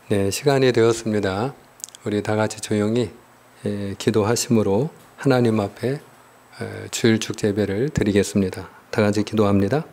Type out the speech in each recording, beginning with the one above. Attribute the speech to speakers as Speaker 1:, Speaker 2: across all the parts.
Speaker 1: 네, 시간이 되었습니다. 우리 다 같이 조용히 기도하심으로 하나님 앞에 주일 축제 예배를 드리겠습니다. 다 같이 기도합니다.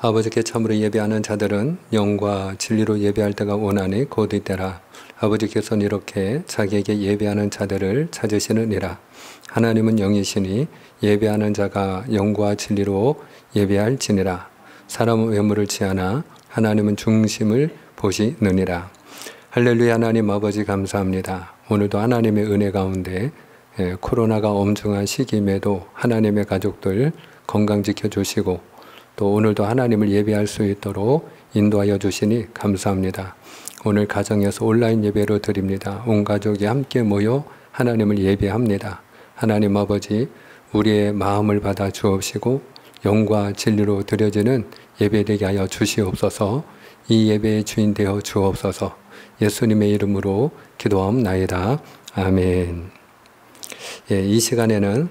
Speaker 1: 아버지께 참으로 예배하는 자들은 영과 진리로 예배할 때가 오나니 곧 이때라. 아버지께서는 이렇게 자기에게 예배하는 자들을 찾으시느니라. 하나님은 영이시니 예배하는 자가 영과 진리로 예배할지니라. 사람은 외모를 취하나 하나님은 중심을 보시느니라. 할렐루야. 하나님 아버지 감사합니다. 오늘도 하나님의 은혜 가운데 코로나가 엄중한 시기임에도 하나님의 가족들 건강 지켜주시고 또 오늘도 하나님을 예배할 수 있도록 인도하여 주시니 감사합니다. 오늘 가정에서 온라인 예배로 드립니다. 온 가족이 함께 모여 하나님을 예배합니다. 하나님 아버지, 우리의 마음을 받아 주옵시고 영과 진리로 드려지는 예배되게 하여 주시옵소서. 이 예배의 주인 되어 주옵소서. 예수님의 이름으로 기도하옵나이다. 아멘. 이 시간에는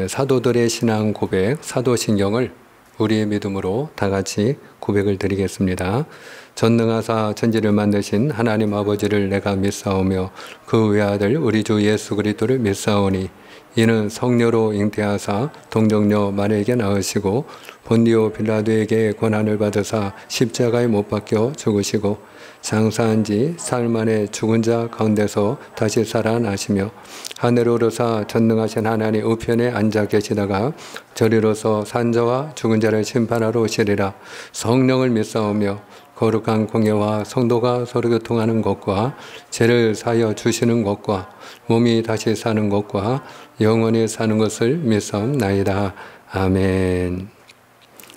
Speaker 1: 사도들의 신앙 고백, 사도신경을 우리의 믿음으로 다 같이 고백을 드리겠습니다. 전능하사 천지를 만드신 하나님 아버지를 내가 믿사오며 그 외아들 우리 주 예수 그리스도를 믿사오니 이는 성령으로 잉태하사 동정녀 마리아에게 낳으시고 본디오 빌라도에게 권한을 받으사 십자가에 못 박혀 죽으시고 장사한 지 사흘 만에 죽은 자 가운데서 다시 살아나시며 하늘에 오르사 전능하신 하나님 우편에 앉아 계시다가 저리로서 산자와 죽은 자를 심판하러 오시리라. 성령을 믿사오며 거룩한 공예와 성도가 서로 교통하는 것과 죄를 사하여 주시는 것과 몸이 다시 사는 것과 영원히 사는 것을 믿사옵나이다. 아멘.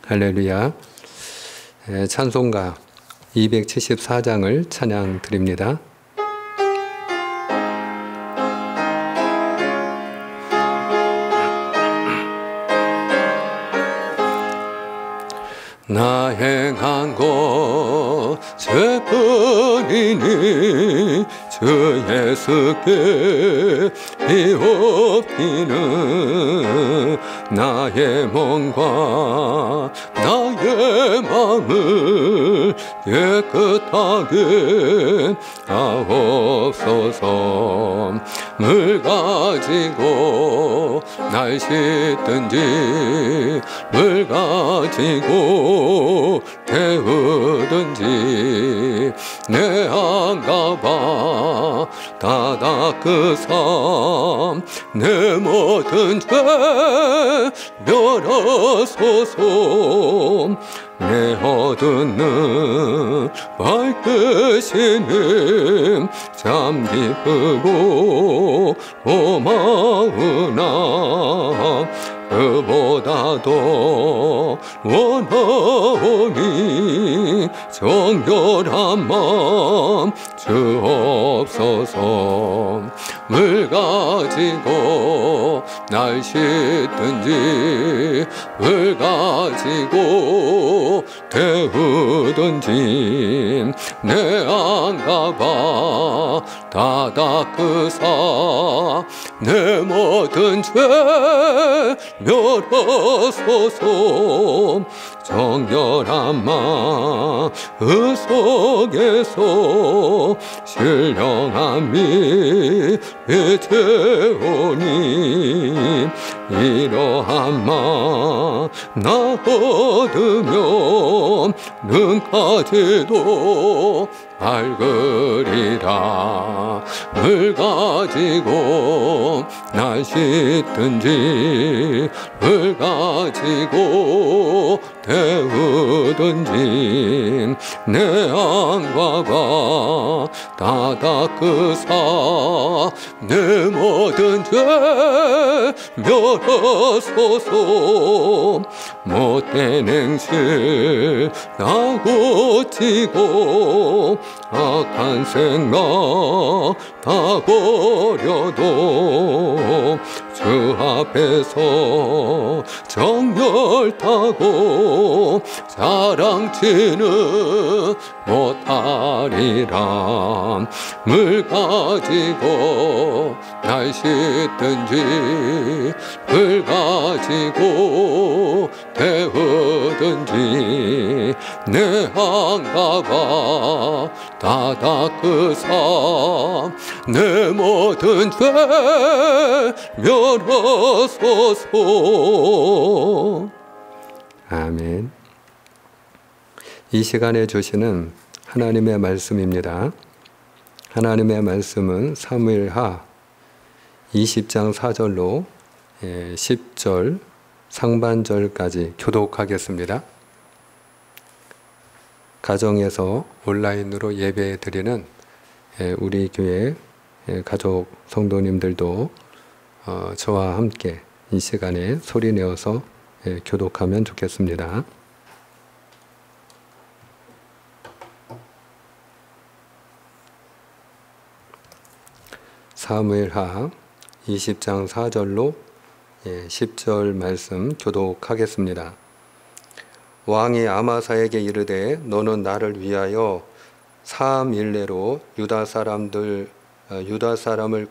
Speaker 1: 할렐루야. 찬송가 274장을 찬양 드립니다. 나 행한 것 죄뿐이니 주 예수께 비옵기는 나의 몸과 나의 마음을 깨끗하게 하옵소서. 물 가지고 날 씻든지 물 가지고 태우든지 내 안가봐 다 닦으사 내 모든 죄 멸하소서. 내 어두운 밝으시는 참 기쁘고 고마우나 그보다도 원하오니 정결한 마음 주옵소서. 물 가지고 날 씻든지 물 가지고 태우든지 내 안가봐 다 닦으사 내 모든 죄 멸하소서. 정결한 마음 속에서 신령한 믿음이 채우니 이러한 마음 나 얻으면 능까지도 밝으리라. 물 가지고 날 씻든지 물 가지고 데우든지 내 안과가 다 닦으사 내 모든 죄 멸하소서. 못된 행실 다 고치고 악한 생각 다 버려도 주 앞에서 정열 타고 자랑치는 못하리라. 물 가지고 날 씻든지 물 가지고 데우든지 내 한가가 다 닦으사 내 모든 죄 멸하소서. 아멘. 이 시간에 주시는 하나님의 말씀입니다. 하나님의 말씀은 사무엘하 20장 4절로 10절 상반절까지 교독하겠습니다. 가정에서 온라인으로 예배 드리는 우리 교회 가족 성도님들도 저와 함께 이 시간에 소리내어서 교독하면 좋겠습니다. 사무엘하 20장 4절로 10절 말씀 교독하겠습니다. 왕이 아마사에게 이르되 너는 나를 위하여 3일 내로 유다 사람을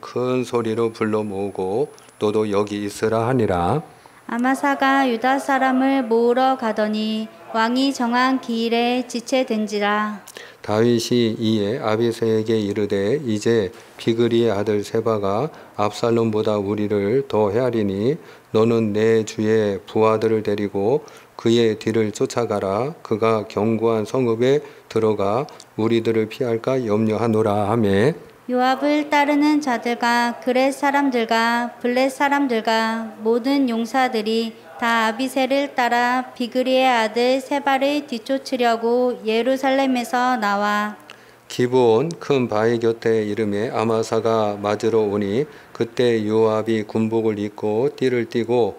Speaker 1: 큰 소리로 불러 모으고 너도 여기 있으라 하니라.
Speaker 2: 아마사가 유다 사람을 모으러 가더니 왕이 정한 기일에 지체된지라.
Speaker 1: 다윗이 이에 아비새에게 이르되 이제 비그리의 아들 세바가 압살롬보다 우리를 더 헤아리니 너는 내 주의 부하들을 데리고 그의 뒤를 쫓아가라. 그가 견고한 성읍에 들어가 우리들을 피할까 염려하노라 하매
Speaker 2: 요압을 따르는 자들과 그렛 사람들과 블렛 사람들과 모든 용사들이 다 아비새를 따라 비그리의 아들 세바를 뒤쫓으려고 예루살렘에서 나와
Speaker 1: 기브온 큰 바위 곁에 이름에 아마사가 맞으러 오니 그때 요압이 군복을 입고 띠를 띠고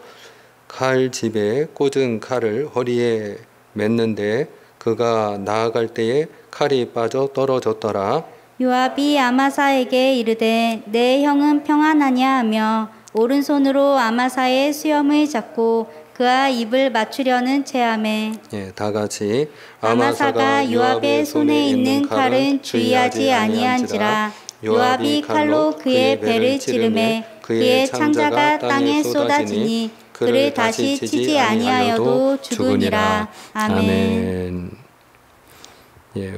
Speaker 1: 칼집에 꽂은 칼을 허리에 맸는데 그가 나아갈 때에 칼이 빠져 떨어졌더라.
Speaker 2: 요압이 아마사에게 이르되 내 형은 평안하냐 하며 오른손으로 아마사의 수염을 잡고 그와 입을 맞추려는 체함에
Speaker 1: 다 같이
Speaker 2: 아마사가 요압의 손에 있는 칼은 주의하지 아니한지라. 요압이 칼로 그의 배를 찌르매 그의 창자가 땅에 쏟아지니 그를 다시 치지 아니하여도 죽으니라. 아멘.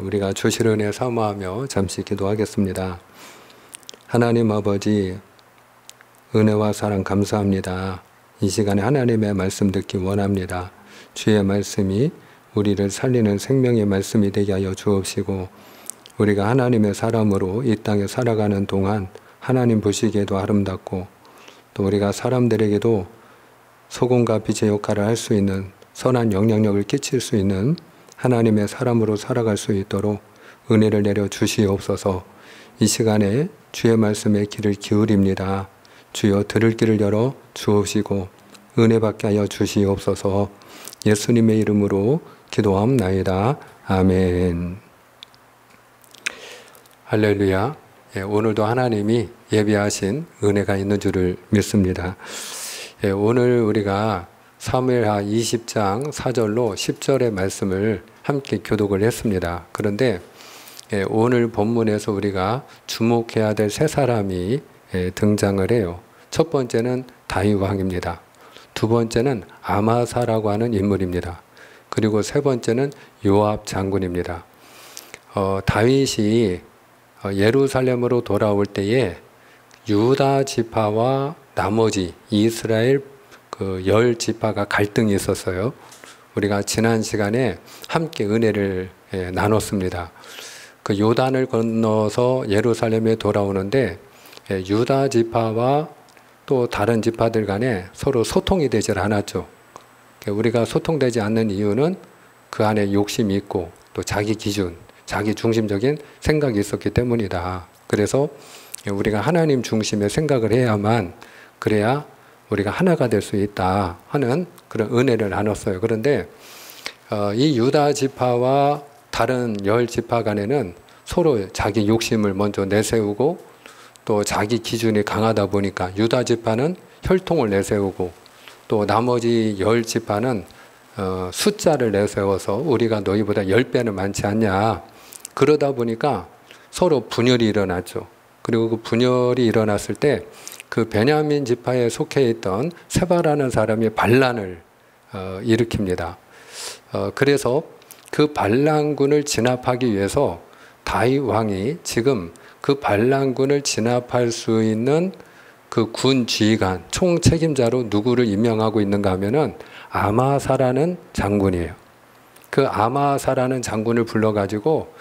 Speaker 1: 우리가 주실 은혜 사모하며 잠시 기도하겠습니다. 하나님 아버지 은혜와 사랑 감사합니다. 이 시간에 하나님의 말씀 듣기 원합니다. 주의 말씀이 우리를 살리는 생명의 말씀이 되게 하여 주옵시고 우리가 하나님의 사람으로 이 땅에 살아가는 동안 하나님 보시기에도 아름답고 또 우리가 사람들에게도 소금과 빛의 역할을 할 수 있는 선한 영향력을 끼칠 수 있는 하나님의 사람으로 살아갈 수 있도록 은혜를 내려 주시옵소서. 이 시간에 주의 말씀에 귀를 기울입니다. 주여 들을 길을 열어 주옵시고 은혜 받게 하여 주시옵소서. 예수님의 이름으로 기도함나이다. 아멘. 할렐루야. 오늘도 하나님이 예비하신 은혜가 있는 줄을 믿습니다. 오늘 우리가 사무엘하 20장 4절로 10절의 말씀을 함께 교독을 했습니다. 그런데 오늘 본문에서 우리가 주목해야 될 세 사람이 등장을 해요. 첫 번째는 다윗 왕입니다. 두 번째는 아마사라고 하는 인물입니다. 그리고 세 번째는 요압 장군입니다. 다윗이 예루살렘으로 돌아올 때에 유다 지파와 나머지 이스라엘 그 10지파가 갈등이 있었어요. 우리가 지난 시간에 함께 은혜를 나눴습니다. 그 요단을 건너서 예루살렘에 돌아오는데 유다 지파와 또 다른 지파들 간에 서로 소통이 되질 않았죠. 우리가 소통되지 않는 이유는 그 안에 욕심이 있고 또 자기 기준, 자기 중심적인 생각이 있었기 때문이다. 그래서 우리가 하나님 중심의 생각을 해야만 그래야 우리가 하나가 될 수 있다 하는 그런 은혜를 나눴어요. 그런데 이 유다 지파와 다른 10지파 간에는 서로 자기 욕심을 먼저 내세우고 또 자기 기준이 강하다 보니까 유다 지파는 혈통을 내세우고 또 나머지 10지파는 숫자를 내세워서 우리가 너희보다 10배는 많지 않냐. 그러다 보니까 서로 분열이 일어났죠. 그리고 그 분열이 일어났을 때 그 베냐민 지파에 속해 있던 세바라는 사람이 반란을 일으킵니다. 그래서 그 반란군을 진압하기 위해서 다윗 왕이 지금 그 반란군을 진압할 수 있는 그 군 지휘관, 총 책임자로 누구를 임명하고 있는가 하면은 아마사라는 장군이에요. 그 아마사라는 장군을 불러가지고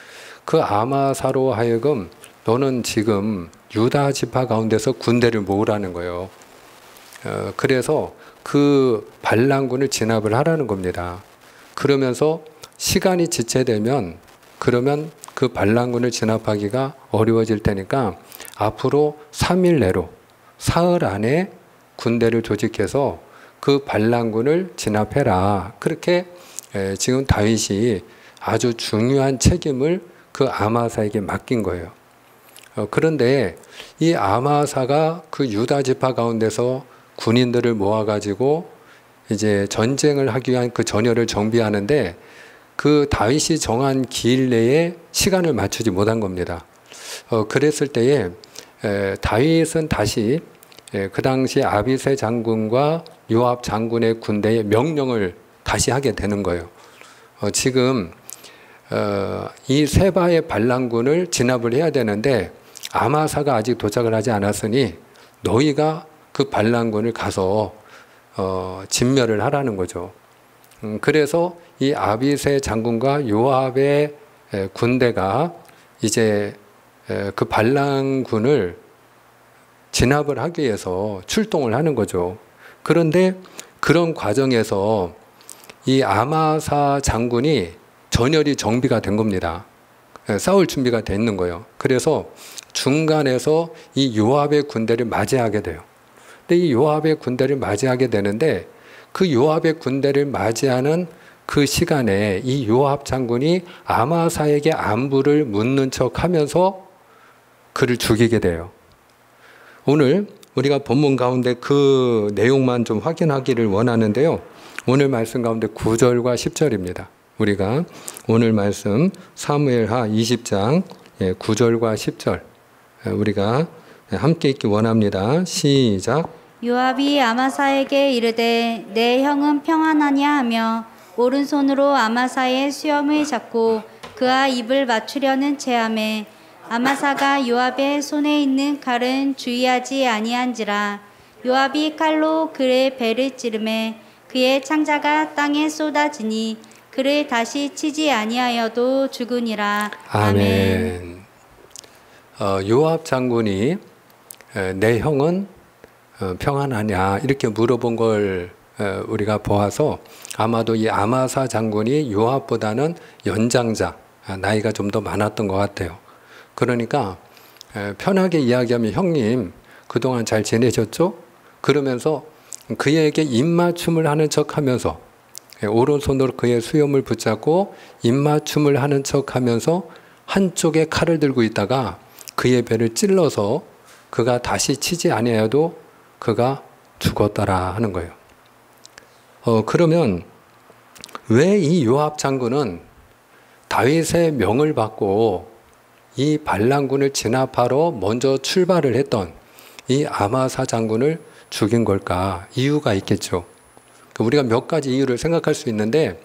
Speaker 1: 그 아마사로 하여금 너는 지금 유다 지파 가운데서 군대를 모으라는 거예요. 그래서 그 반란군을 진압을 하라는 겁니다. 그러면서 시간이 지체되면 그러면 그 반란군을 진압하기가 어려워질 테니까 앞으로 3일 내로 사흘 안에 군대를 조직해서 그 반란군을 진압해라. 그렇게 지금 다윗이 아주 중요한 책임을 그 아마사에게 맡긴 거예요. 그런데 이 아마사가 그 유다 지파 가운데서 군인들을 모아가지고 이제 전쟁을 하기 위한 그 전열을 정비하는데 그 다윗이 정한 기일 내에 시간을 맞추지 못한 겁니다. 그랬을 때에 다윗은 다시 그 당시 아비새 장군과 요압 장군의 군대의 명령을 다시 하게 되는 거예요. 지금 이 세바의 반란군을 진압을 해야 되는데 아마사가 아직 도착을 하지 않았으니 너희가 그 반란군을 가서 진멸을 하라는 거죠. 그래서 이 아비새 장군과 요압의 군대가 이제 그 반란군을 진압을 하기 위해서 출동을 하는 거죠. 그런데 그런 과정에서 이 아마사 장군이 전열이 정비가 된 겁니다. 싸울 준비가 돼 있는 거예요. 그래서 중간에서 이 요압의 군대를 맞이하게 돼요. 근데 이 요압의 군대를 맞이하게 되는데 그 요압의 군대를 맞이하는 그 시간에 이 요압 장군이 아마사에게 안부를 묻는 척 하면서 그를 죽이게 돼요. 오늘 우리가 본문 가운데 그 내용만 좀 확인하기를 원하는데요. 오늘 말씀 가운데 9절과 10절입니다. 우리가 오늘 말씀 사무엘하 20장 9절과 10절 우리가 함께 읽기 원합니다. 시작.
Speaker 2: 요압이 아마사에게 이르되 내 형은 평안하냐 하며 오른손으로 아마사의 수염을 잡고 그와 입을 맞추려는 체함에 아마사가 요압의 손에 있는 칼은 주의하지 아니한지라. 요압이 칼로 그의 배를 찌르매 그의 창자가 땅에 쏟아지니 그를 다시 치지 아니하여도 죽으니라.
Speaker 1: 아멘. 요압 장군이 내 형은 평안하냐 이렇게 물어본 걸 우리가 보아서 아마도 이 아마사 장군이 요압보다는 연장자, 나이가 좀 더 많았던 것 같아요. 그러니까 편하게 이야기하면 형님 그동안 잘 지내셨죠? 그러면서 그에게 입맞춤을 하는 척하면서 오른손으로 그의 수염을 붙잡고 입맞춤을 하는 척하면서 한쪽에 칼을 들고 있다가 그의 배를 찔러서 그가 다시 치지 아니하여도 그가 죽었더라 하는 거예요. 그러면 왜 이 요압 장군은 다윗의 명을 받고 이 반란군을 진압하러 먼저 출발을 했던 이 아마사 장군을 죽인 걸까? 이유가 있겠죠. 우리가 몇 가지 이유를 생각할 수 있는데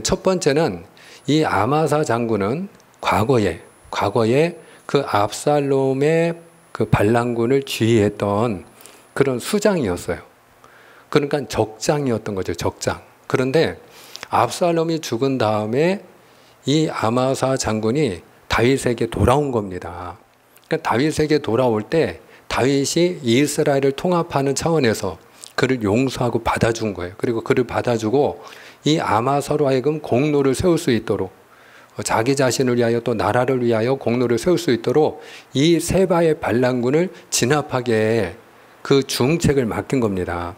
Speaker 1: 첫 번째는 이 아마사 장군은 과거에 그 압살롬의 그 반란군을 지휘했던 그런 수장이었어요. 그러니까 적장이었던 거죠. 적장. 그런데 압살롬이 죽은 다음에 이 아마사 장군이 다윗에게 돌아온 겁니다. 그러니까 다윗에게 돌아올 때 다윗이 이스라엘을 통합하는 차원에서 그를 용서하고 받아준 거예요. 그리고 그를 받아주고 이 아마사로 하여금 공로를 세울 수 있도록, 자기 자신을 위하여 또 나라를 위하여 공로를 세울 수 있도록 이 세바의 반란군을 진압하게 그 중책을 맡긴 겁니다.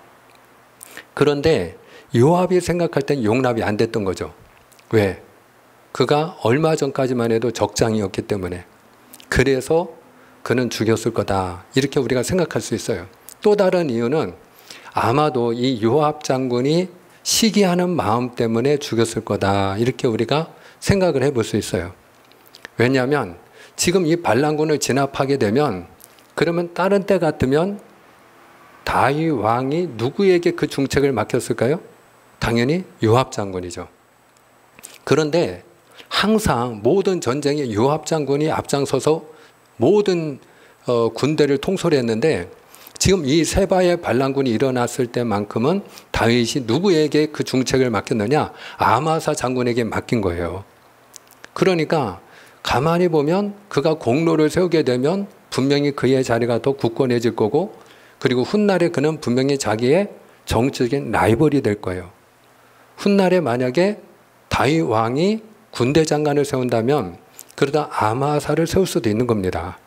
Speaker 1: 그런데 요압이 생각할 땐 용납이 안 됐던 거죠. 왜? 그가 얼마 전까지만 해도 적장이었기 때문에. 그래서 그는 죽였을 거다, 이렇게 우리가 생각할 수 있어요. 또 다른 이유는 아마도 이 요압 장군이 시기하는 마음 때문에 죽였을 거다, 이렇게 우리가 생각을 해볼 수 있어요. 왜냐하면 지금 이 반란군을 진압하게 되면, 그러면 다른 때 같으면 다윗 왕이 누구에게 그 중책을 맡겼을까요? 당연히 요압 장군이죠. 그런데 항상 모든 전쟁에 요압 장군이 앞장서서 모든 군대를 통솔했는데, 지금 이 세바의 반란군이 일어났을 때만큼은 다윗이 누구에게 그 중책을 맡겼느냐? 아마사 장군에게 맡긴 거예요. 그러니까 가만히 보면 그가 공로를 세우게 되면 분명히 그의 자리가 더 굳건해질 거고, 그리고 훗날에 그는 분명히 자기의 정치적인 라이벌이 될 거예요. 훗날에 만약에 다윗 왕이 군대 장관을 세운다면 그러다 아마사를 세울 수도 있는 겁니다.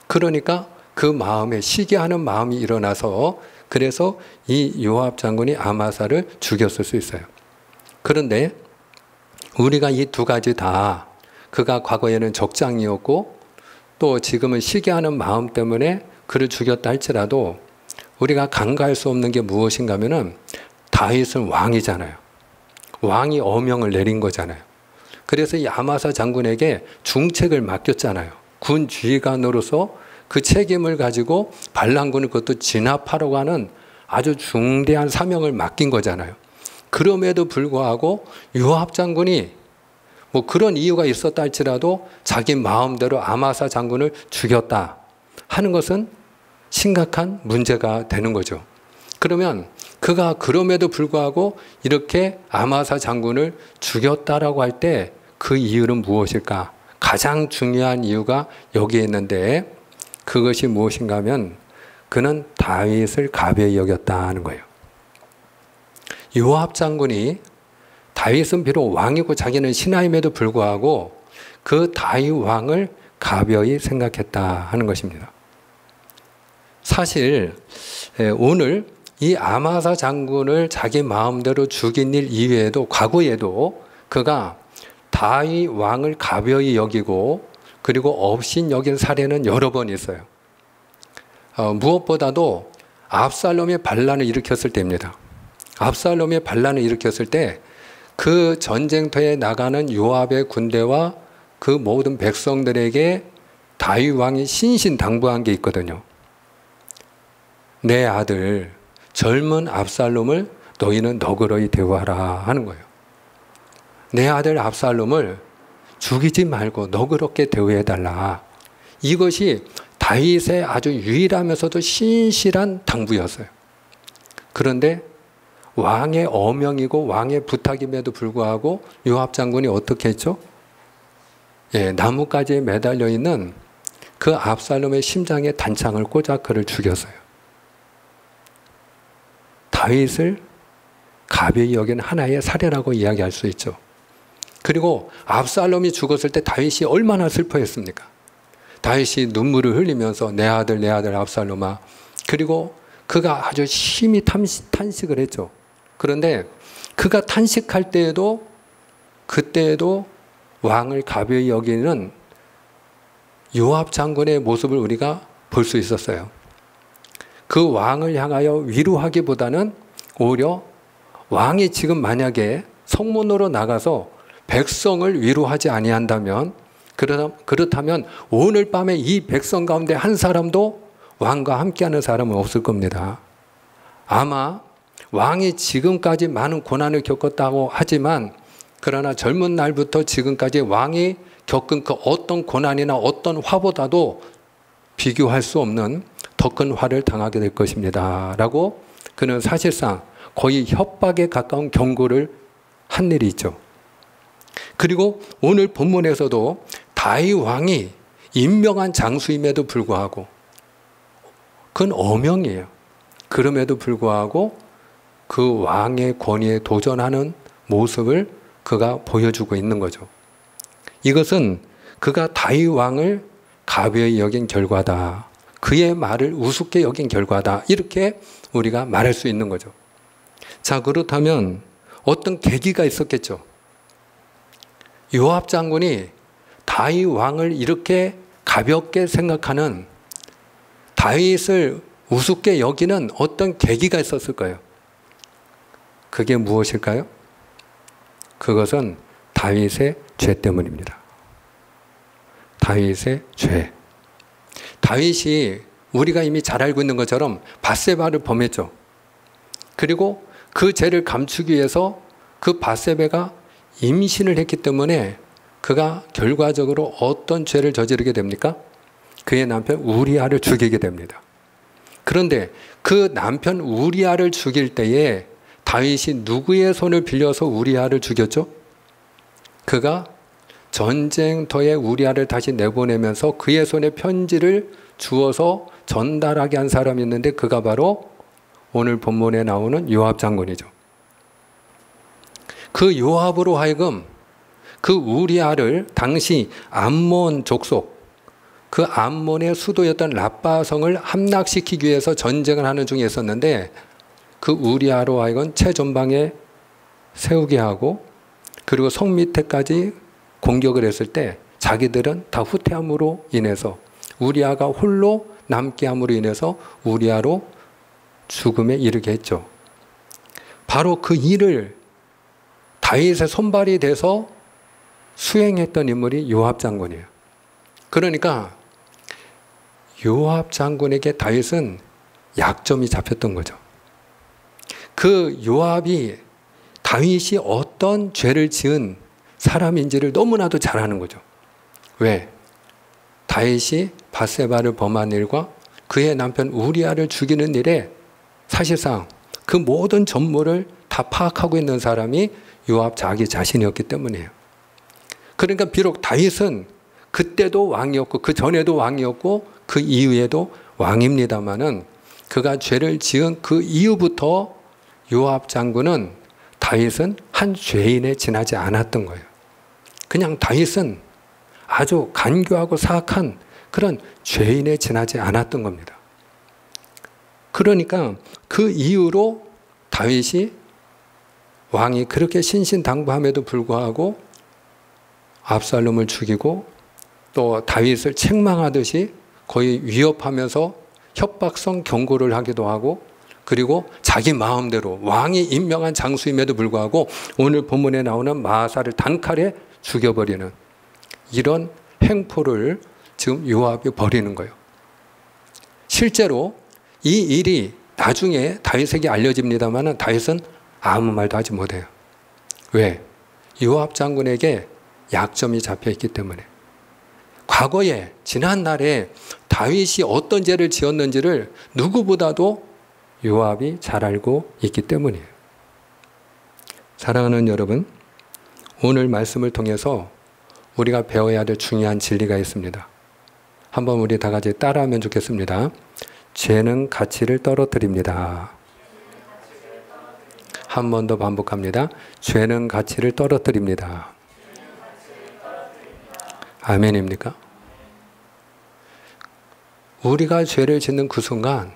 Speaker 1: 그러니까 그 마음에 시기하는 마음이 일어나서, 그래서 이 요압 장군이 아마사를 죽였을 수 있어요. 그런데 우리가 이 두 가지 다, 그가 과거에는 적장이었고 또 지금은 시기하는 마음 때문에 그를 죽였다 할지라도 우리가 간과할 수 없는 게 무엇인가 하면은 다윗은 왕이잖아요. 왕이 어명을 내린 거잖아요. 그래서 이 아마사 장군에게 중책을 맡겼잖아요. 군 지휘관으로서 그 책임을 가지고 반란군을 그것도 진압하려고 하는 아주 중대한 사명을 맡긴 거잖아요. 그럼에도 불구하고 요압 장군이 뭐 그런 이유가 있었다 할지라도 자기 마음대로 아마사 장군을 죽였다 하는 것은 심각한 문제가 되는 거죠. 그러면 그가 그럼에도 불구하고 이렇게 아마사 장군을 죽였다라고 할 때 그 이유는 무엇일까? 가장 중요한 이유가 여기에 있는데, 그것이 무엇인가 하면 그는 다윗을 가벼이 여겼다 하는 거예요. 요압 장군이, 다윗은 비록 왕이고 자기는 신하임에도 불구하고 그 다윗 왕을 가벼이 생각했다 하는 것입니다. 사실 오늘 이 아마사 장군을 자기 마음대로 죽인 일 이외에도 과거에도 그가 다윗 왕을 가벼이 여기고 그리고 업신 여긴 사례는 여러 번 있어요. 무엇보다도 압살롬의 반란을 일으켰을 때입니다. 압살롬의 반란을 일으켰을 때 그 전쟁터에 나가는 요압의 군대와 그 모든 백성들에게 다윗 왕이 신신당부한 게 있거든요. 내 아들 젊은 압살롬을 너희는 너그러이 대우하라 하는 거예요. 내 아들 압살롬을 죽이지 말고 너그럽게 대우해달라. 이것이 다윗의 아주 유일하면서도 신실한 당부였어요. 그런데 왕의 어명이고 왕의 부탁임에도 불구하고 요압 장군이 어떻게 했죠? 나뭇가지에 매달려 있는 그 압살롬의 심장에 단창을 꽂아 그를 죽였어요. 다윗을 가벼이 여긴 하나의 사례라고 이야기할 수 있죠. 그리고 압살롬이 죽었을 때 다윗이 얼마나 슬퍼했습니까? 다윗이 눈물을 흘리면서 내 아들 압살롬아. 그리고 그가 아주 심히 탄식을 했죠. 그런데 그가 탄식할 때에도 그때에도 왕을 가벼이 여기는 요압 장군의 모습을 우리가 볼 수 있었어요. 그 왕을 향하여 위로하기보다는 오히려 왕이 지금 만약에 성문으로 나가서 백성을 위로하지 아니한다면, 그렇다면 오늘 밤에 이 백성 가운데 한 사람도 왕과 함께하는 사람은 없을 겁니다. 아마 왕이 지금까지 많은 고난을 겪었다고 하지만, 그러나 젊은 날부터 지금까지 왕이 겪은 그 어떤 고난이나 어떤 화보다도 비교할 수 없는 더 큰 화를 당하게 될 것입니다 라고 그는 사실상 거의 협박에 가까운 경고를 한 일이 있죠. 그리고 오늘 본문에서도 다윗 왕이 임명한 장수임에도 불구하고 그건 어명이에요. 그럼에도 불구하고 그 왕의 권위에 도전하는 모습을 그가 보여주고 있는 거죠. 이것은 그가 다윗 왕을 가벼이 여긴 결과다. 그의 말을 우습게 여긴 결과다. 이렇게 우리가 말할 수 있는 거죠. 자, 그렇다면 어떤 계기가 있었겠죠. 요압 장군이 다윗 왕을 이렇게 가볍게 생각하는, 다윗을 우습게 여기는 어떤 계기가 있었을 거예요. 그게 무엇일까요? 그것은 다윗의 죄 때문입니다. 다윗의 죄. 다윗이 우리가 이미 잘 알고 있는 것처럼 밧세바를 범했죠. 그리고 그 죄를 감추기 위해서 그 밧세바가 임신을 했기 때문에 그가 결과적으로 어떤 죄를 저지르게 됩니까? 그의 남편 우리아를 죽이게 됩니다. 그런데 그 남편 우리아를 죽일 때에 다윗이 누구의 손을 빌려서 우리아를 죽였죠? 그가 전쟁터에 우리아를 다시 내보내면서 그의 손에 편지를 주어서 전달하게 한 사람이 있는데 그가 바로 오늘 본문에 나오는 요압 장군이죠. 그 요압으로 하여금 그 우리아를 당시 암몬 족속, 그 암몬의 수도였던 라빠성을 함락시키기 위해서 전쟁을 하는 중에 있었는데 그 우리아로 하여금 최전방에 세우게 하고 그리고 성 밑에까지 공격을 했을 때 자기들은 다 후퇴함으로 인해서 우리아가 홀로 남게 함으로 인해서 우리아로 죽음에 이르게 했죠. 바로 그 일을 다윗의 손발이 돼서 수행했던 인물이 요압 장군이에요. 그러니까 요압 장군에게 다윗은 약점이 잡혔던 거죠. 그 요압이 다윗이 어떤 죄를 지은 사람인지를 너무나도 잘 아는 거죠. 왜? 다윗이 밧세바를 범한 일과 그의 남편 우리아를 죽이는 일에 사실상 그 모든 전모를 다 파악하고 있는 사람이 요압 자기 자신이었기 때문이에요. 그러니까 비록 다윗은 그때도 왕이었고 그 전에도 왕이었고 그 이후에도 왕입니다마는 그가 죄를 지은 그 이후부터 요압 장군은 다윗은 한 죄인에 지나지 않았던 거예요. 그냥 다윗은 아주 간교하고 사악한 그런 죄인에 지나지 않았던 겁니다. 그러니까 그 이후로 다윗이 왕이 그렇게 신신당부함에도 불구하고 압살롬을 죽이고 또 다윗을 책망하듯이 거의 위협하면서 협박성 경고를 하기도 하고 그리고 자기 마음대로 왕이 임명한 장수임에도 불구하고 오늘 본문에 나오는 마아사를 단칼에 죽여버리는 이런 행포를 지금 요압이 벌이는 거예요. 실제로 이 일이 나중에 다윗에게 알려집니다만 다윗은 아무 말도 하지 못해요. 왜? 요압 장군에게 약점이 잡혀있기 때문에. 과거에 지난날에 다윗이 어떤 죄를 지었는지를 누구보다도 요압이 잘 알고 있기 때문이에요. 사랑하는 여러분, 오늘 말씀을 통해서 우리가 배워야 될 중요한 진리가 있습니다. 한번 우리 다 같이 따라하면 좋겠습니다. 죄는 가치를 떨어뜨립니다. 한 번 더 반복합니다. 죄는 가치를 떨어뜨립니다. 아멘입니까? 우리가 죄를 짓는 그 순간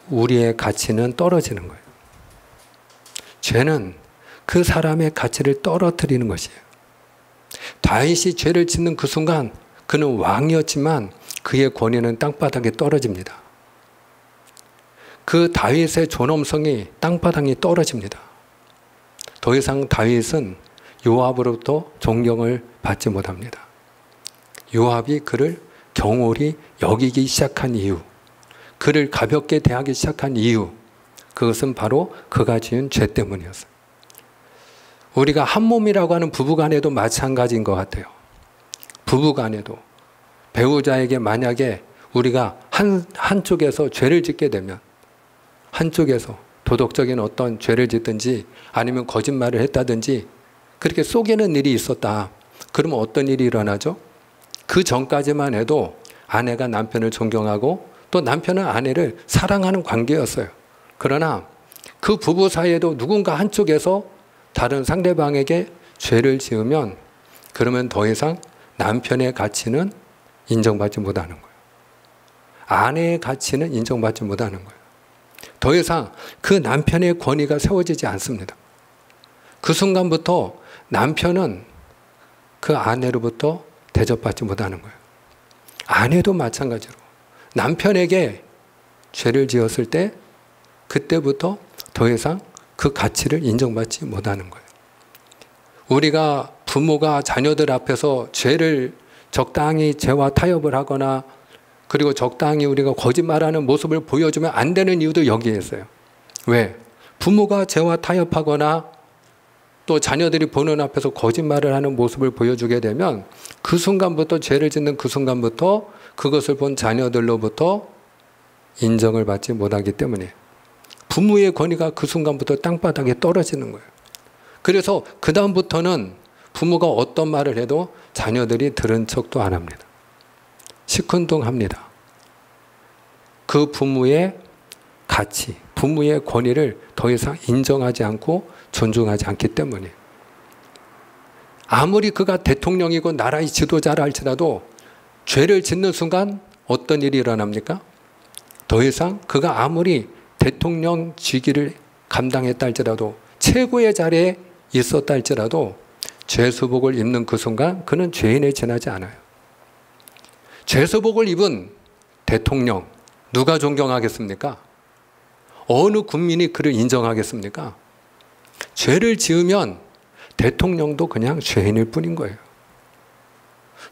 Speaker 1: 우리의 가치는 떨어지는 거예요. 죄는 그 사람의 가치를 떨어뜨리는 것이에요. 다윗이 죄를 짓는 그 순간 그는 왕이었지만 그의 권위는 땅바닥에 떨어집니다. 그 다윗의 존엄성이 땅바닥에 떨어집니다. 더 이상 다윗은 요압으로부터 존경을 받지 못합니다. 요압이 그를 경홀히 여기기 시작한 이유, 그를 가볍게 대하기 시작한 이유, 그것은 바로 그가 지은 죄 때문이었어요. 우리가 한 몸이라고 하는 부부간에도 마찬가지인 것 같아요. 부부간에도 배우자에게 만약에 우리가 한쪽에서 죄를 짓게 되면 한쪽에서 도덕적인 어떤 죄를 짓든지 아니면 거짓말을 했다든지 그렇게 속이는 일이 있었다. 그러면 어떤 일이 일어나죠? 그 전까지만 해도 아내가 남편을 존경하고 또 남편은 아내를 사랑하는 관계였어요. 그러나 그 부부 사이에도 누군가 한쪽에서 다른 상대방에게 죄를 지으면 그러면 더 이상 남편의 가치는 인정받지 못하는 거예요. 아내의 가치는 인정받지 못하는 거예요. 더 이상 그 남편의 권위가 세워지지 않습니다. 그 순간부터 남편은 그 아내로부터 대접받지 못하는 거예요. 아내도 마찬가지로 남편에게 죄를 지었을 때 그때부터 더 이상 그 가치를 인정받지 못하는 거예요. 우리가 부모가 자녀들 앞에서 적당히 죄와 타협을 하거나 그리고 적당히 우리가 거짓말하는 모습을 보여주면 안 되는 이유도 여기에 있어요. 왜? 부모가 죄와 타협하거나 또 자녀들이 보는 앞에서 거짓말을 하는 모습을 보여주게 되면 그 순간부터 죄를 짓는 그 순간부터 그것을 본 자녀들로부터 인정을 받지 못하기 때문에 부모의 권위가 그 순간부터 땅바닥에 떨어지는 거예요. 그래서 그 다음부터는 부모가 어떤 말을 해도 자녀들이 들은 척도 안 합니다. 시큰둥합니다. 그 부모의 가치, 부모의 권위를 더 이상 인정하지 않고 존중하지 않기 때문에 아무리 그가 대통령이고 나라의 지도자라 할지라도 죄를 짓는 순간 어떤 일이 일어납니까? 더 이상 그가 아무리 대통령 직위를 감당했다 할지라도 최고의 자리에 있었다 할지라도 죄수복을 입는 그 순간 그는 죄인에 지나지 않아요. 죄수복을 입은 대통령 누가 존경하겠습니까? 어느 국민이 그를 인정하겠습니까? 죄를 지으면 대통령도 그냥 죄인일 뿐인 거예요.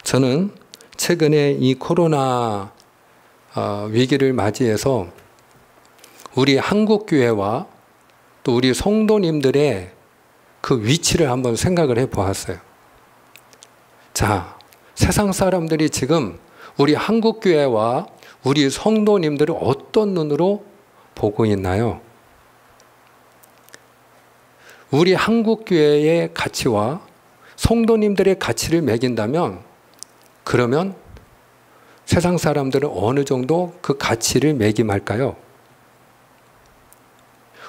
Speaker 1: 저는 최근에 이 코로나 위기를 맞이해서 우리 한국교회와 또 우리 성도님들의 그 위치를 한번 생각을 해 보았어요. 자, 세상 사람들이 지금 우리 한국교회와 우리 성도님들을 어떤 눈으로 보고 있나요? 우리 한국교회의 가치와 성도님들의 가치를 매긴다면 그러면 세상 사람들은 어느 정도 그 가치를 매김할까요?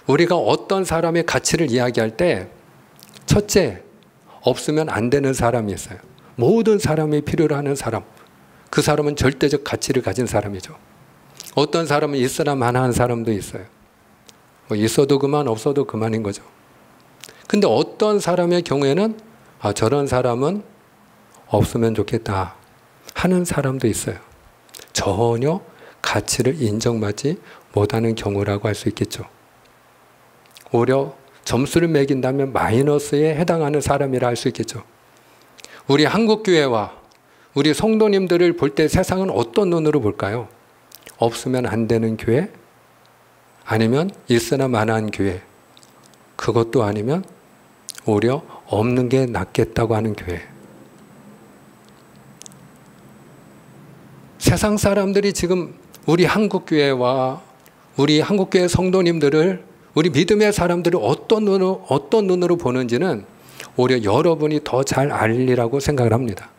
Speaker 1: 우리가 어떤 사람의 가치를 이야기할 때 첫째, 없으면 안 되는 사람이 있어요. 모든 사람이 필요로 하는 사람. 그 사람은 절대적 가치를 가진 사람이죠. 어떤 사람은 있어야만 하는 사람도 있어요. 뭐 있어도 그만 없어도 그만인 거죠. 근데 어떤 사람의 경우에는 저런 사람은 없으면 좋겠다 하는 사람도 있어요. 전혀 가치를 인정받지 못하는 경우라고 할 수 있겠죠. 오히려 점수를 매긴다면 마이너스에 해당하는 사람이라 할 수 있겠죠. 우리 한국교회와 우리 성도님들을 볼 때 세상은 어떤 눈으로 볼까요? 없으면 안 되는 교회? 아니면 있으나 마나한 교회? 그것도 아니면 오히려 없는 게 낫겠다고 하는 교회. 세상 사람들이 지금 우리 한국교회와 우리 한국교회 성도님들을 우리 믿음의 사람들을 어떤 눈으로 보는지는 오히려 여러분이 더 잘 알리라고 생각을 합니다.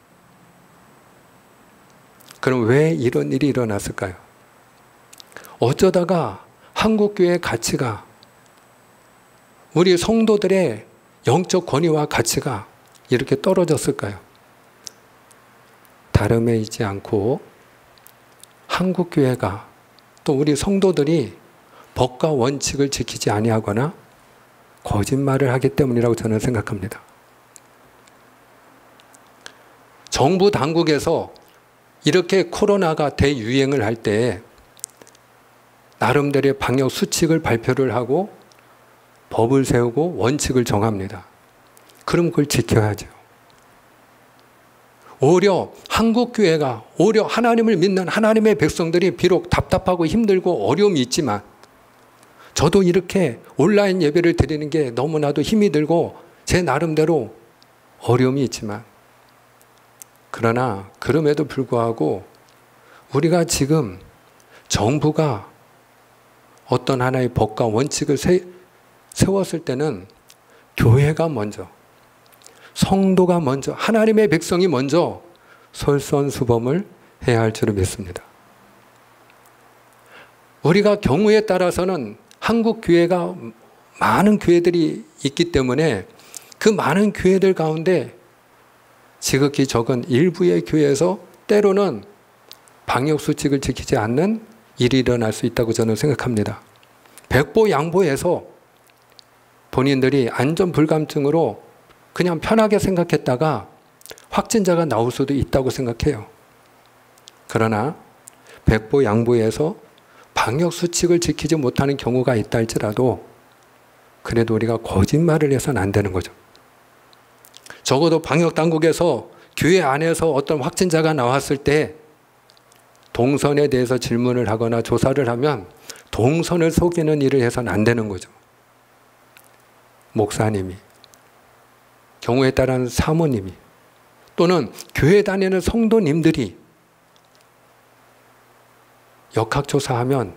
Speaker 1: 그럼 왜 이런 일이 일어났을까요? 어쩌다가 한국교회의 가치가 우리 성도들의 영적 권위와 가치가 이렇게 떨어졌을까요? 다름에 있지 않고 한국교회가 또 우리 성도들이 법과 원칙을 지키지 아니하거나 거짓말을 하기 때문이라고 저는 생각합니다. 정부 당국에서 이렇게 코로나가 대유행을 할 때 나름대로의 방역 수칙을 발표를 하고 법을 세우고 원칙을 정합니다. 그럼 그걸 지켜야죠. 오히려 한국교회가 오히려 하나님을 믿는 하나님의 백성들이 비록 답답하고 힘들고 어려움이 있지만 저도 이렇게 온라인 예배를 드리는 게 너무나도 힘이 들고 제 나름대로 어려움이 있지만 그러나 그럼에도 불구하고 우리가 지금 정부가 어떤 하나의 법과 원칙을 세웠을 때는 교회가 먼저 성도가 먼저, 하나님의 백성이 먼저 솔선수범을 해야 할 줄을 믿습니다. 우리가 경우에 따라서는 한국 교회가 많은 교회들이 있기 때문에 그 많은 교회들 가운데 지극히 적은 일부의 교회에서 때로는 방역수칙을 지키지 않는 일이 일어날 수 있다고 저는 생각합니다. 백보양보해서 본인들이 안전불감증으로 그냥 편하게 생각했다가 확진자가 나올 수도 있다고 생각해요. 그러나 백보양보해서 방역수칙을 지키지 못하는 경우가 있다 할지라도 그래도 우리가 거짓말을 해서는 안 되는 거죠. 적어도 방역당국에서 교회 안에서 어떤 확진자가 나왔을 때 동선에 대해서 질문을 하거나 조사를 하면 동선을 속이는 일을 해서는 안 되는 거죠. 목사님이, 경우에 따른 사모님이, 또는 교회 다니는 성도님들이 역학조사하면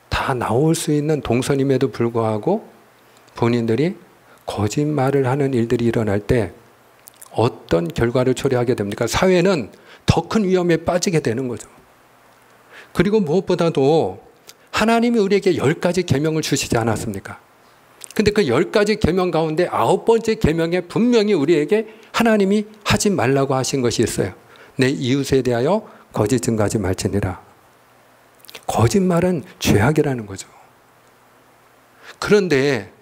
Speaker 1: 다 나올 수 있는 동선임에도 불구하고 본인들이 거짓말을 하는 일들이 일어날 때 어떤 결과를 초래하게 됩니까? 사회는 더 큰 위험에 빠지게 되는 거죠. 그리고 무엇보다도 하나님이 우리에게 10가지 계명을 주시지 않았습니까? 근데 그 10가지 계명 가운데 9번째 계명에 분명히 우리에게 하나님이 하지 말라고 하신 것이 있어요. 내 이웃에 대하여 거짓 증거하지 말지니라. 거짓말은 죄악이라는 거죠. 그런데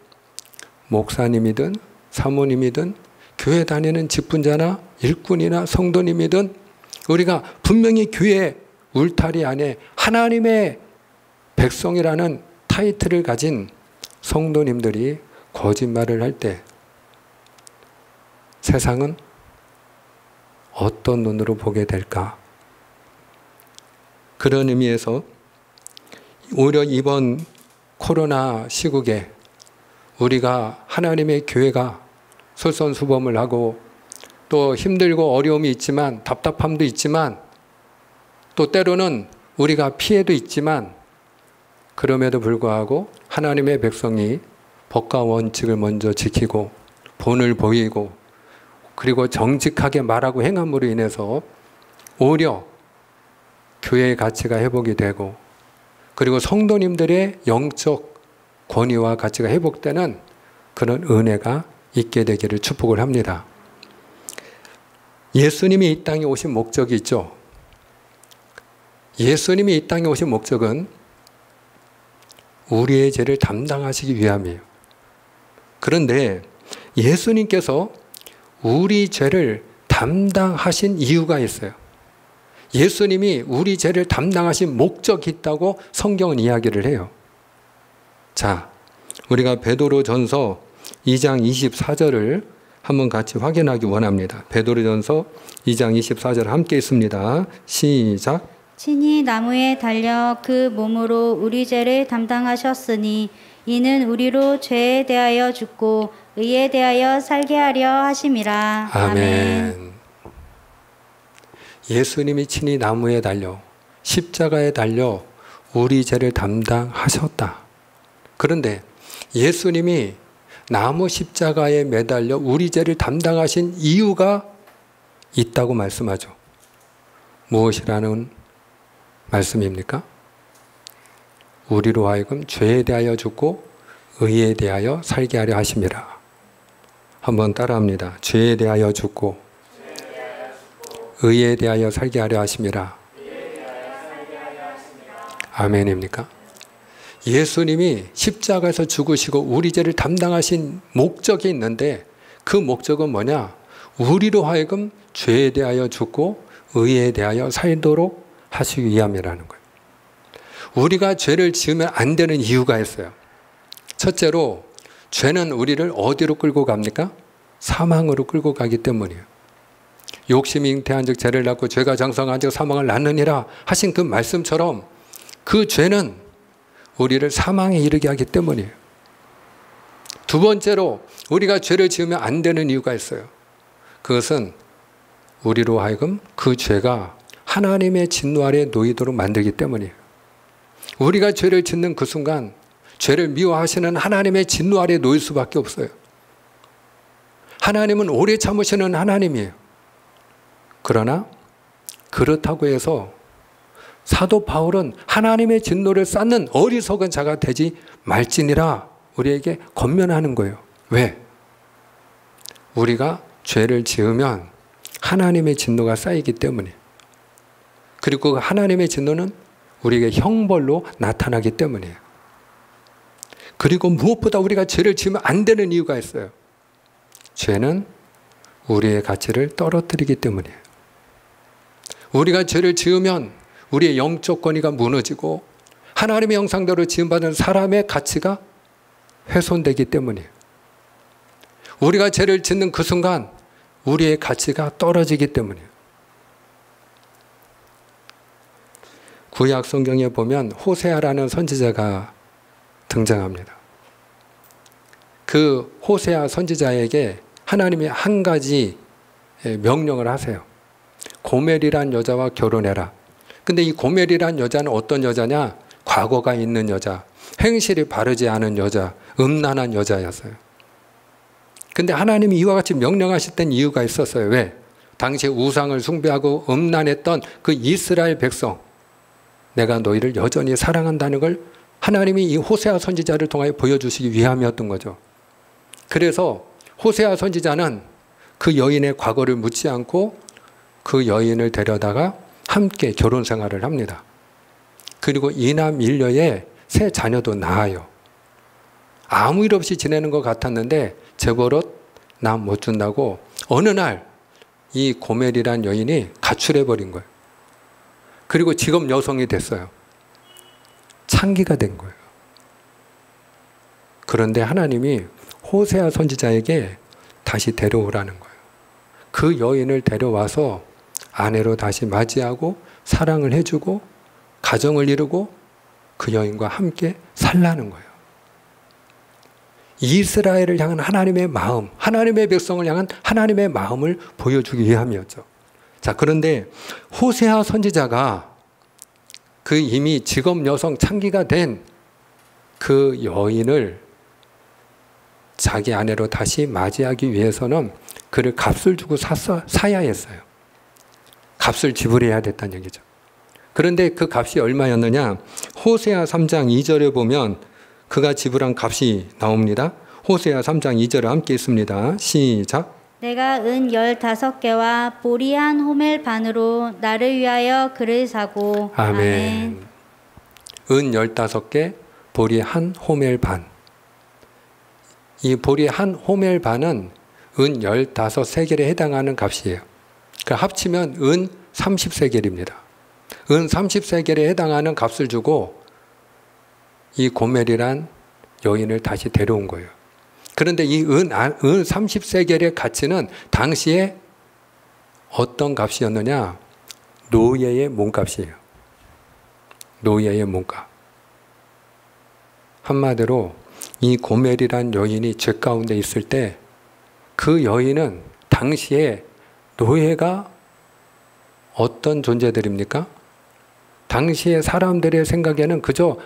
Speaker 1: 목사님이든 사모님이든 교회 다니는 직분자나 일꾼이나 성도님이든 우리가 분명히 교회 울타리 안에 하나님의 백성이라는 타이틀을 가진 성도님들이 거짓말을 할 때 세상은 어떤 눈으로 보게 될까? 그런 의미에서 오히려 이번 코로나 시국에 우리가 하나님의 교회가 솔선수범을 하고 또 힘들고 어려움이 있지만 답답함도 있지만 또 때로는 우리가 피해도 있지만 그럼에도 불구하고 하나님의 백성이 법과 원칙을 먼저 지키고 본을 보이고 그리고 정직하게 말하고 행함으로 인해서 오히려 교회의 가치가 회복이 되고 그리고 성도님들의 영적 권위와 가치가 회복되는 그런 은혜가 있게 되기를 축복을 합니다. 예수님이 이 땅에 오신 목적이 있죠. 예수님이 이 땅에 오신 목적은 우리의 죄를 담당하시기 위함이에요. 그런데 예수님께서 우리 죄를 담당하신 이유가 있어요. 예수님이 우리 죄를 담당하신 목적이 있다고 성경은 이야기를 해요. 자, 우리가 베드로전서 2장 24절을 한번 같이 확인하기 원합니다. 베드로전서 2장 24절 함께 있습니다. 시작.
Speaker 2: 친히 나무에 달려 그 몸으로 우리 죄를 담당하셨으니 이는 우리로 죄에 대하여 죽고 의에 대하여 살게 하려 하심이라.
Speaker 1: 아멘. 예수님이 친히 나무에 달려 십자가에 달려 우리 죄를 담당하셨다. 그런데 예수님이 나무 십자가에 매달려 우리 죄를 담당하신 이유가 있다고 말씀하죠. 무엇이라는 말씀입니까? 우리로 하여금 죄에 대하여 죽고 의에 대하여 살게 하려 하심이라. 한번 따라합니다. 죄에 대하여 죽고 의에 대하여 살게 하려 하심이라. 아멘입니까? 예수님이 십자가에서 죽으시고 우리 죄를 담당하신 목적이 있는데 그 목적은 뭐냐? 우리로 하여금 죄에 대하여 죽고 의에 대하여 살도록 하시기 위함이라는 거예요. 우리가 죄를 지으면 안 되는 이유가 있어요. 첫째로 죄는 우리를 어디로 끌고 갑니까? 사망으로 끌고 가기 때문이에요. 욕심이 잉태한 즉 죄를 낳고 죄가 장성한 즉 사망을 낳느니라 하신 그 말씀처럼 그 죄는 우리를 사망에 이르게 하기 때문이에요. 두 번째로 우리가 죄를 지으면 안 되는 이유가 있어요. 그것은 우리로 하여금 그 죄가 하나님의 진노 아래 놓이도록 만들기 때문이에요. 우리가 죄를 짓는 그 순간 죄를 미워하시는 하나님의 진노 아래 놓일 수밖에 없어요. 하나님은 오래 참으시는 하나님이에요. 그러나 그렇다고 해서 사도 바울은 하나님의 진노를 쌓는 어리석은 자가 되지 말지니라 우리에게 권면하는 거예요. 왜? 우리가 죄를 지으면 하나님의 진노가 쌓이기 때문에, 그리고 그 하나님의 진노는 우리에게 형벌로 나타나기 때문이에요. 그리고 무엇보다 우리가 죄를 지으면 안 되는 이유가 있어요. 죄는 우리의 가치를 떨어뜨리기 때문이에요. 우리가 죄를 지으면 우리의 영적 권위가 무너지고 하나님의 형상대로 지음받은 사람의 가치가 훼손되기 때문이에요. 우리가 죄를 짓는 그 순간 우리의 가치가 떨어지기 때문이에요. 구약 성경에 보면 호세아라는 선지자가 등장합니다. 그 호세아 선지자에게 하나님이 한 가지 명령을 하세요. 고멜이란 여자와 결혼해라. 근데 이 고멜이란 여자는 어떤 여자냐? 과거가 있는 여자, 행실이 바르지 않은 여자, 음란한 여자였어요. 근데 하나님이 이와 같이 명령하실 땐 이유가 있었어요. 왜? 당시에 우상을 숭배하고 음란했던 그 이스라엘 백성, 내가 너희를 여전히 사랑한다는 걸 하나님이 이 호세아 선지자를 통하여 보여주시기 위함이었던 거죠. 그래서 호세아 선지자는 그 여인의 과거를 묻지 않고 그 여인을 데려다가 함께 결혼 생활을 합니다. 그리고 이남 일녀의 새 자녀도 낳아요. 아무 일 없이 지내는 것 같았는데 재벌옷 남 못 준다고 어느 날 이 고멜이란 여인이 가출해버린 거예요. 그리고 직업 여성이 됐어요. 창기가 된 거예요. 그런데 하나님이 호세아 선지자에게 다시 데려오라는 거예요. 그 여인을 데려와서 아내로 다시 맞이하고 사랑을 해주고 가정을 이루고 그 여인과 함께 살라는 거예요. 이스라엘을 향한 하나님의 마음, 하나님의 백성을 향한 하나님의 마음을 보여주기 위함이었죠. 자, 그런데 호세아 선지자가 그 이미 직업 여성 창기가 된 그 여인을 자기 아내로 다시 맞이하기 위해서는 그를 값을 주고 사야 했어요. 값을 지불해야 됐다는 얘기죠. 그런데 그 값이 얼마였느냐? 호세아 3장 2절에 보면 그가 지불한 값이 나옵니다. 호세아 3장 2절을 함께 읽습니다. 시작.
Speaker 2: 내가 은 15개와 보리 한 호멜 반으로 나를 위하여 그를 사고.
Speaker 1: 아멘. 은 15개, 보리 한 호멜 반. 이 보리 한 호멜 반은 은 15세겔에 해당하는 값이에요. 그러니까 합치면 은 30세겔입니다. 은 30세겔에 해당하는 값을 주고 이 고멜이란 여인을 다시 데려온 거예요. 그런데 이 은 30세겔의 가치는 당시에 어떤 값이었느냐? 노예의 몸값이에요. 노예의 몸값. 한마디로 이 고멜이란 여인이 죄 가운데 있을 때 그 여인은 당시에 노예가 어떤 존재들입니까? 당시의 사람들의 생각에는 그저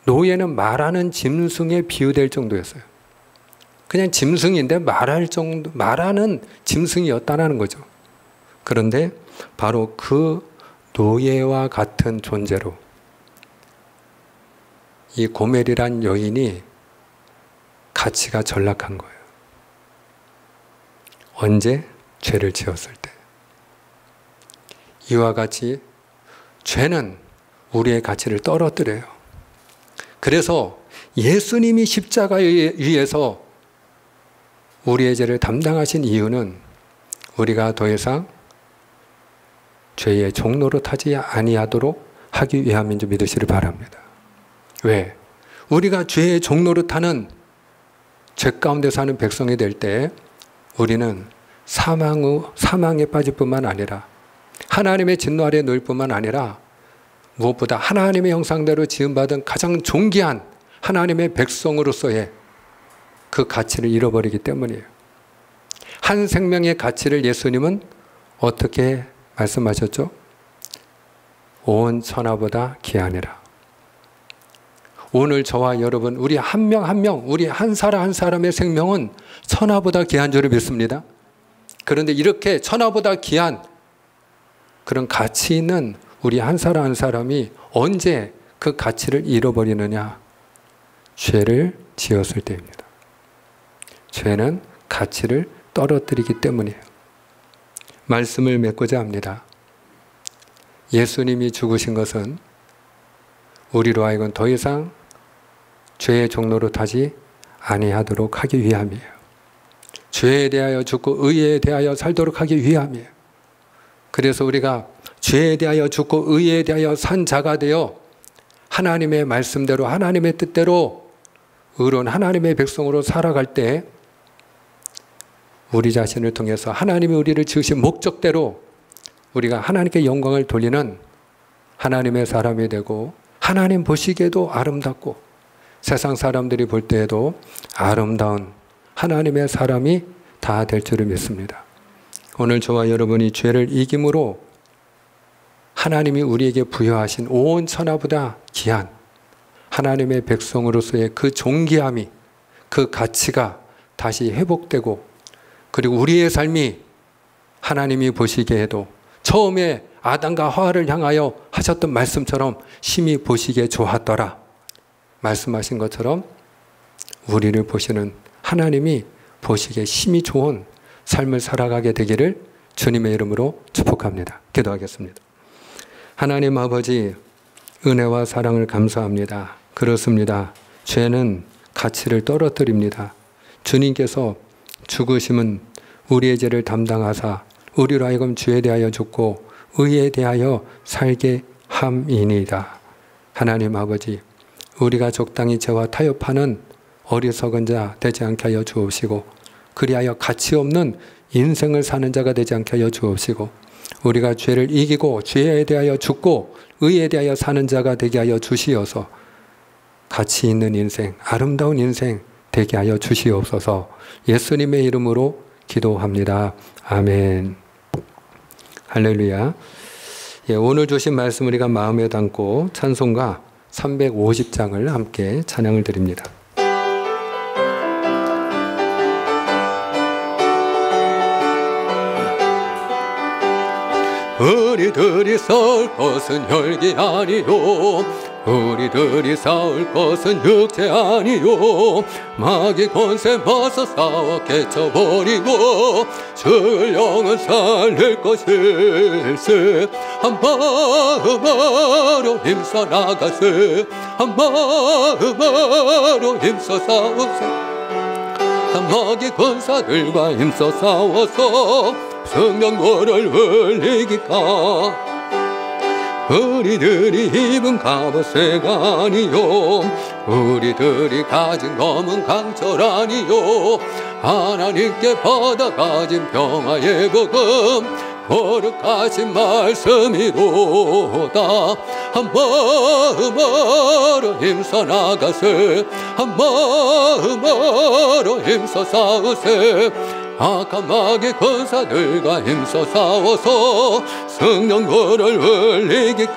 Speaker 1: 노예는 말하는 짐승에 비유될 정도였어요. 그냥 짐승인데 말하는 짐승이었다는 거죠. 그런데 바로 그 노예와 같은 존재로 이 고멜이란 여인이 가치가 전락한 거예요. 언제? 죄를 지었을 때. 이와 같이 죄는 우리의 가치를 떨어뜨려요. 그래서 예수님이 십자가에 의해서 우리의 죄를 담당하신 이유는 우리가 더 이상 죄의 종로로 타지 아니하도록 하기 위함인 줄 믿으시길 바랍니다. 왜? 우리가 죄의 종로로 타는 죄 가운데 사는 백성이 될 때 우리는 사망에 빠질 뿐만 아니라 하나님의 진노 아래에 놓일 뿐만 아니라 무엇보다 하나님의 형상대로 지음받은 가장 존귀한 하나님의 백성으로서의 그 가치를 잃어버리기 때문이에요. 한 생명의 가치를 예수님은 어떻게 말씀하셨죠? 온 천하보다 귀하니라. 오늘 저와 여러분, 우리 한 명 한 명, 우리 한 사람 한 사람의 생명은 천하보다 귀한 줄을 믿습니다. 그런데 이렇게 천하보다 귀한 그런 가치 있는 우리 한 사람 한 사람이 언제 그 가치를 잃어버리느냐? 죄를 지었을 때입니다. 죄는 가치를 떨어뜨리기 때문이에요. 말씀을 맺고자 합니다. 예수님이 죽으신 것은 우리로 하여금 더 이상 죄의 종로로 타지 아니하도록 하기 위함이에요. 죄에 대하여 죽고 의에 대하여 살도록 하기 위함이에요. 그래서 우리가 죄에 대하여 죽고 의에 대하여 산 자가 되어 하나님의 말씀대로 하나님의 뜻대로 의로운 하나님의 백성으로 살아갈 때 우리 자신을 통해서 하나님이 우리를 지으신 목적대로 우리가 하나님께 영광을 돌리는 하나님의 사람이 되고 하나님 보시기에도 아름답고 세상 사람들이 볼 때에도 아름다운 하나님의 사람이 다 될 줄을 믿습니다. 오늘 저와 여러분이 죄를 이김으로 하나님이 우리에게 부여하신 온 천하보다 귀한 하나님의 백성으로서의 그 존귀함이, 그 가치가 다시 회복되고, 그리고 우리의 삶이 하나님이 보시기에도 처음에 아담과 하와를 향하여 하셨던 말씀처럼 심히 보시기에 좋았더라 말씀하신 것처럼 우리를 보시는 하나님이 보시기에 심히 좋은 삶을 살아가게 되기를 주님의 이름으로 축복합니다. 기도하겠습니다. 하나님 아버지, 은혜와 사랑을 감사합니다. 그렇습니다. 죄는 가치를 떨어뜨립니다. 주님께서 죽으심은 우리의 죄를 담당하사 우리로 하여금 죄에 대하여 죽고 의에 대하여 살게 함이니이다. 하나님 아버지, 우리가 적당히 죄와 타협하는 어리석은 자 되지 않게 하여 주옵시고, 그리하여 가치 없는 인생을 사는 자가 되지 않게 하여 주옵시고, 우리가 죄를 이기고 죄에 대하여 죽고 의에 대하여 사는 자가 되게 하여 주시어서 가치 있는 인생, 아름다운 인생 되게 하여 주시옵소서. 예수님의 이름으로 기도합니다. 아멘. 할렐루야. 예, 오늘 주신 말씀 우리가 마음에 담고 찬송가 350장을 함께 찬양을 드립니다. 우리들이 싸울 것은 혈기 아니요, 우리들이 싸울 것은 육체 아니요, 마귀 권세 맞서 싸워 깨쳐버리고 주 영은 살릴 것일세. 한 마음으로 힘써 나가세, 한 마음으로 힘써 싸우세. 마귀 권사들과 힘써 싸워서 성령고를 흘리기까. 우리들이 입은 갑옷새가 아니요, 우리들이 가진 검은 강철 아니요, 하나님께 받아가진 평화의 복음 거룩하신 말씀이로다. 한 마음으로 힘써 나가세, 한 마음으로 힘써 싸우세. 악한 마귀 권사들과 힘써 싸워서 성령고를 흘리기까지.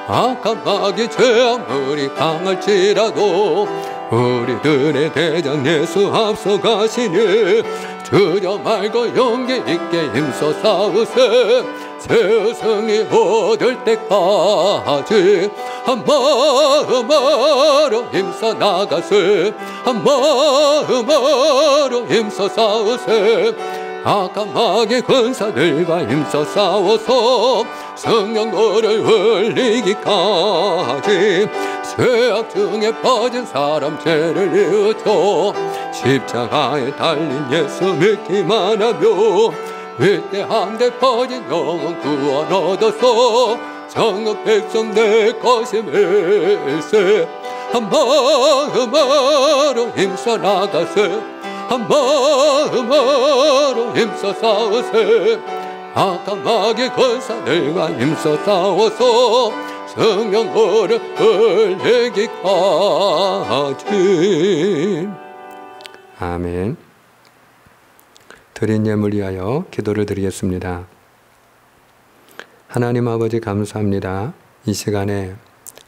Speaker 1: 악한 마귀 죄 아무리 강할지라도 우리들의 대장 예수 앞서가시니 주저 말고 용기 있게 힘써 싸우세. 새 승리 얻을 때까지 한 마음으로 힘써 나가세, 한 마음으로 힘써 싸우세. 악한 마귀 권사들과 힘써 싸워서 성령고를 흘리기까지. 죄악 중에 빠진 사람 죄를 이으켜 십자가에 달린 예수 믿기만 하며 위대한 데 퍼진 영혼 구원 얻어서 정읍 백성 내 것임일세. 한 마음으로 힘써 나가세, 한 마음으로 힘써 싸우세. 악한 마귀 권사들과 힘써 싸워서 성령고를 흘리기까지. 아멘. 드린 예물 위하여 기도를 드리겠습니다. 하나님 아버지 감사합니다. 이 시간에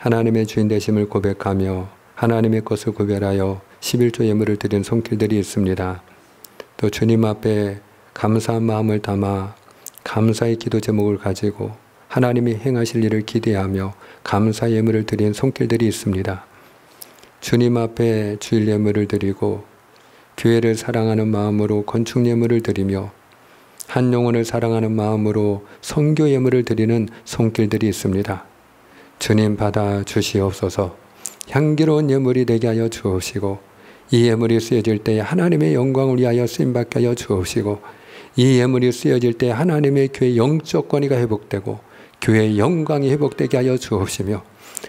Speaker 1: 하나님의 주인 되심을 고백하며 하나님의 것을 구별하여 11조 예물을 드린 손길들이 있습니다. 또 주님 앞에 감사한 마음을 담아 감사의 기도 제목을 가지고 하나님이 행하실 일을 기대하며 감사 예물을 드린 손길들이 있습니다. 주님 앞에 주일 예물을 드리고 교회를 사랑하는 마음으로 건축 예물을 드리며 한 영혼을 사랑하는 마음으로 선교 예물을 드리는 손길들이 있습니다. 주님 받아 주시옵소서. 향기로운 예물이 되게 하여 주옵시고 이 예물이 쓰여질 때 하나님의 영광을 위하여 쓰임받게 하여 주옵시고 이 예물이 쓰여질 때 하나님의 교회 영적 권위가 회복되고 교회의 영광이 회복되게 하여 주옵시며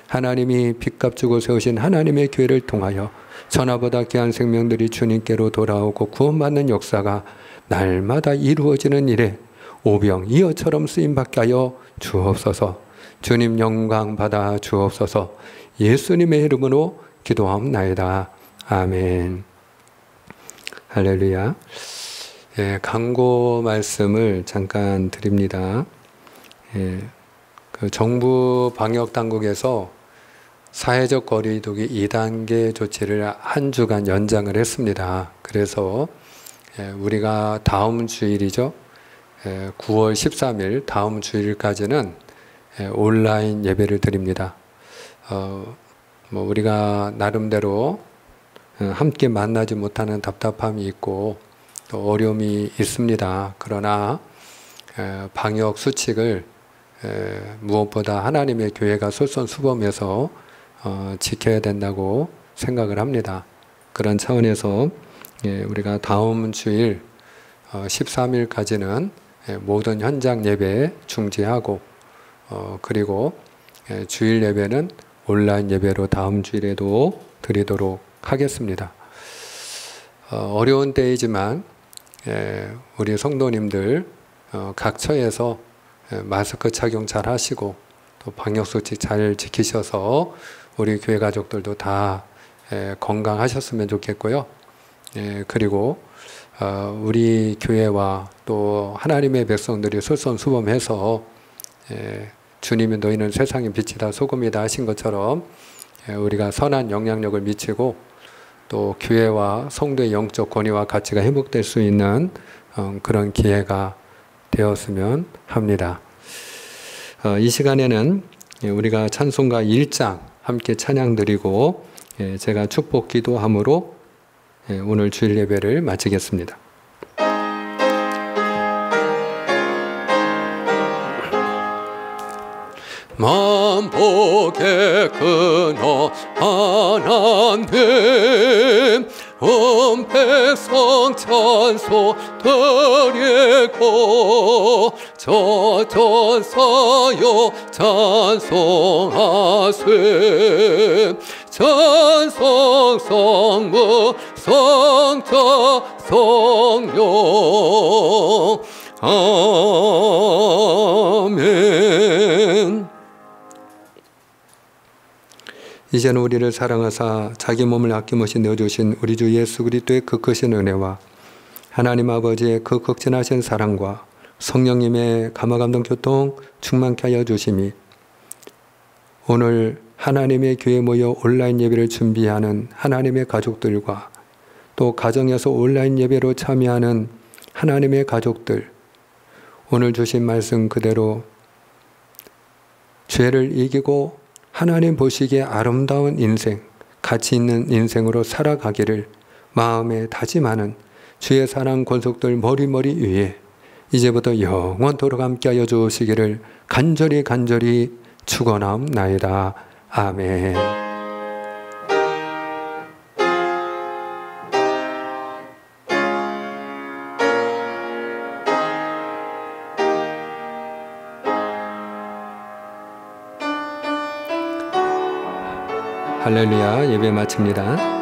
Speaker 1: 하나님이 빚값 주고 세우신 하나님의 교회를 통하여 천하보다 귀한 생명들이 주님께로 돌아오고 구원받는 역사가 날마다 이루어지는 일에 오병이어처럼 쓰임받게 하여 주옵소서. 주님 영광 받아 주옵소서. 예수님의 이름으로 기도하옵나이다. 아멘. 할렐루야. 광고 말씀을 잠깐 드립니다. 그 정부 방역 당국에서 사회적 거리두기 2단계 조치를 한 주간 연장을 했습니다. 그래서 우리가 다음 주일이죠. 9월 13일 다음 주일까지는 온라인 예배를 드립니다. 우리가 나름대로 함께 만나지 못하는 답답함이 있고 또 어려움이 있습니다. 그러나 방역 수칙을 무엇보다 하나님의 교회가 솔선수범해서 지켜야 된다고 생각을 합니다. 그런 차원에서 우리가 다음 주일 13일까지는 모든 현장 예배 중지하고 그리고 주일 예배는 온라인 예배로 다음 주일에도 드리도록 하겠습니다. 어려운 때이지만 우리 성도님들 각 처에서 마스크 착용 잘 하시고 또 방역수칙 잘 지키셔서 우리 교회 가족들도 다 건강하셨으면 좋겠고요. 그리고 우리 교회와 또 하나님의 백성들이 솔선수범해서 주님이 너희는 세상의 빛이다 소금이다 하신 것처럼 우리가 선한 영향력을 미치고 또 교회와 성도의 영적 권위와 가치가 회복될 수 있는 그런 기회가 되었으면 합니다. 이 시간에는 우리가 찬송가 1장 함께 찬양 드리고 제가 축복 기도함으로 오늘 주일 예배를 마치겠습니다. 만복의 근원 하나님 온 백성 찬송 드리고 저전사여 찬송하세 찬송 성무 성자 성령 아멘. 이제는 우리를 사랑하사 자기 몸을 아낌없이 내어주신 우리 주 예수 그리스도의 그 크신 은혜와 하나님 아버지의 그 극진하신 사랑과 성령님의 감화감동 교통 충만케 하여 주심이 오늘 하나님의 교회에 모여 온라인 예배를 준비하는 하나님의 가족들과 또 가정에서 온라인 예배로 참여하는 하나님의 가족들 오늘 주신 말씀 그대로 죄를 이기고 하나님 보시기에 아름다운 인생, 가치 있는 인생으로 살아가기를 마음에 다짐하는 주의 사랑 권속들 머리머리 위에 이제부터 영원토록 함께하여 주시기를 간절히 축원하옵나이다. 아멘. 할렐루야. 예배 마칩니다.